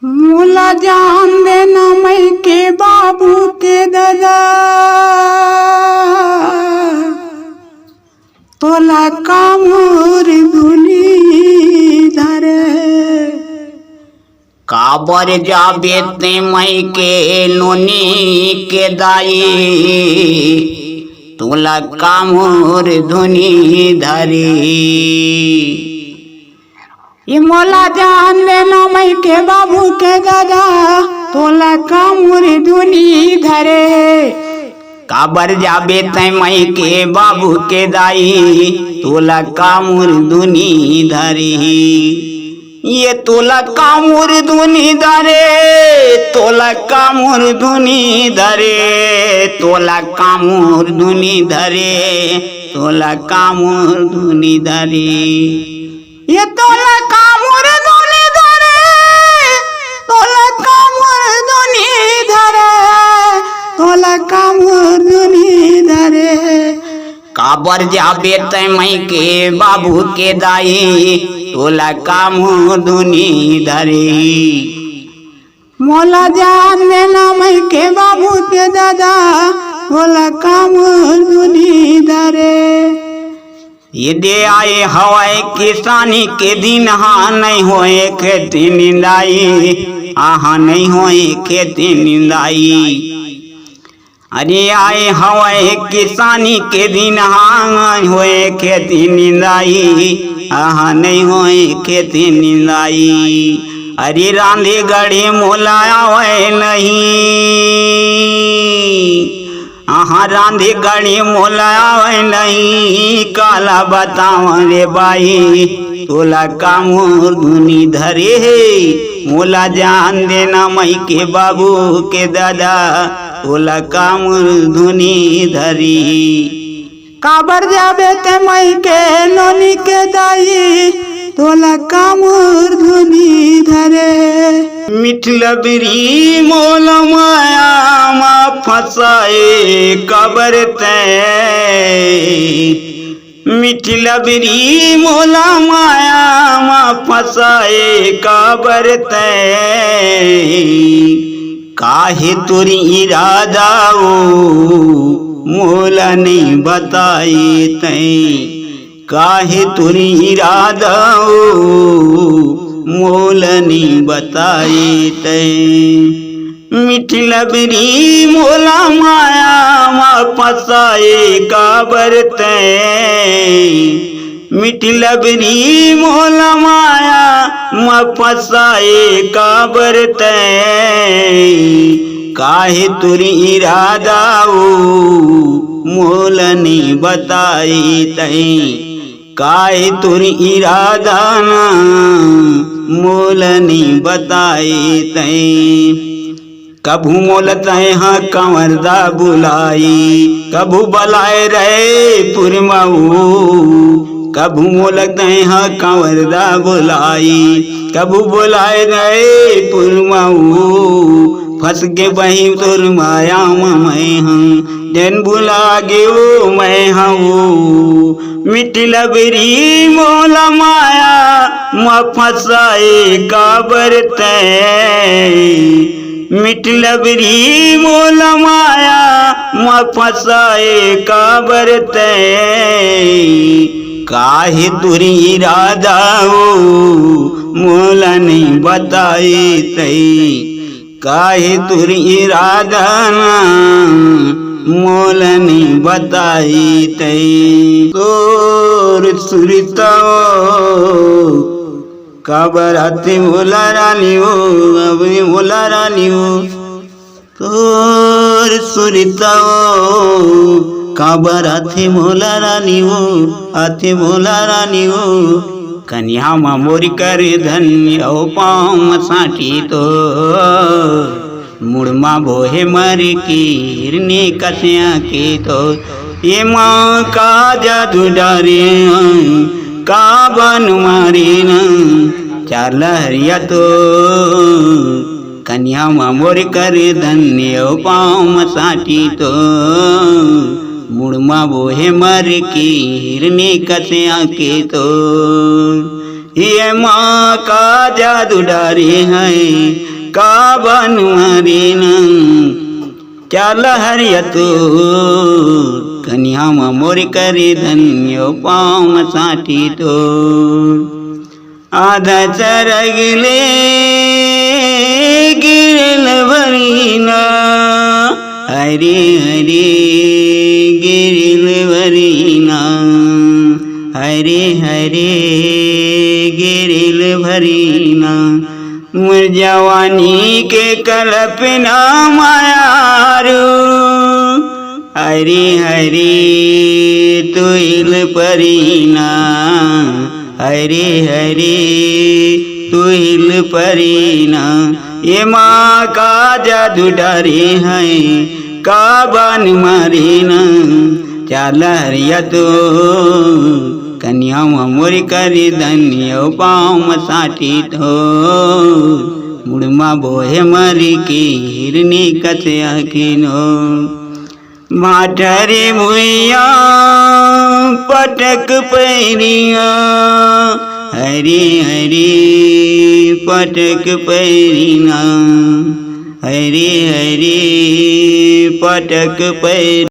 मोला जान देना मैं के बाबू के दादा तोला कामोर दुनी धरे काबर जाबे ते मई के नोनी के दाई तोला कामोर धुनी धरी। ये मोला जान लेना मैं के बाबू के दादा तोला कामोर दुनी धरे काबर जाबे ते मई के बाबू के दाई तोला कामोर धुनी धरी। ये तोला कामोर धुनी धरे तोला कामोर धुनी धरे तोला कामोर धुनी धरे तोला कामोर धुनी धरे। ये तोला कामोर दुनी धरे तोला कामोर दुनी धरे तोला कामोर दुनी धरे काबर जाबे ते मई के बाबू के दाई तोला कामोर धुनी धरे। मोला जान लेना मैं के बाबू के दादा तोला कामोर दुनी धरे। ये दे आए हवाए किसानी के दिन हाँ नहीं होए खेती निंदाई आहा नहीं होए खेती निंदाई। अरे आए हवाए किसानी के दिन हाँ होए खेती निंदाई आहा नहीं होए खेती निंदाई। अरे रांधे गढ़े मोलाया हुए नहीं आहा रांधे गढ़े मोलाया हुए नहीं काला बताओ रे बाई तोला कामोर धुनी धरे है। मोला जान देना मई के बाबू के दादा तोला कामोर धुनी धरी। काबर जाबे ते मई के नोनी के दाई तोला कामोर धुनी धरे। मिठलबरी मोल माया मा फसाए काबर ते मिठलबरी मोला माया मा फसाए काबर ते काहे तुरी इरादा मोला नहीं बताए तै काहे तुरी इरादा मोल नहीं बताए तै। मिठलबरी मोला माया मा फसाए काबर तै मिठलबरी मोला माया मा फसाए काबर तै काहे तुरी इरादा मोल नहीं बताए तै काहे तुरी इरादा ना मोल नहीं बताए तै। कभू मोल तय हाँ कंवरदा बुलाई कभू बलाए रहे पुरमाऊ कभू मोल तय हाँ कंवरदा बुलाई कभू बुलाए रहे पुरमाऊ फंस के बही तुर माया मैं हूँ जन बुला गे वो मैं हूँ। मिठलबरी मोला माया मा फसाए काबर तै मिठलबरी मोला माया मा फसाए काबर तै काहे तुरी इरादा मोला नहीं बताए तै काहे तुरी इरादा मोल नहीं बताई तै। तोर सुरता काबर आते मोला रानी हो अबे मोला रानी हो तोर सुरता काबर आते मोला रानी हो आते मोला रानी हो कन्या मोरी कर धन्य ओ पाँव साठी तो मुड़मा बोहे मर कीरने कस्या के तो ये माँ का जादू डारे का बन मारे न चार लहरिया तो कन्या मोर कर धन्य ओ पाँव साठी तो मुड़मा बोहे मर कीरने कस्या के तो ये माँ का जादू डारे है का बन मरीन चाल हरिया तो कन्या मोर करे धन्यो पाँव साठी तो आधा चरगले गिरल भरीना हरे हरे गिरल भरीना हरे हरे गिरल भरीना मोर जवानी के कल्पना मायारू हरे हरे तुइल परीना हरे हरे तुइल परीना ये माँ का जादू डरे है का बन मरीना चाल हरिया तो कन्या मोर करी धन्यो पाँव साठी तो मुड़मा बोहे मरी के हिरनी कसे आखिनो माठरी भुइया पटक पैरिया हरे हरे पटक पैरिना हरे हरे पटक पैर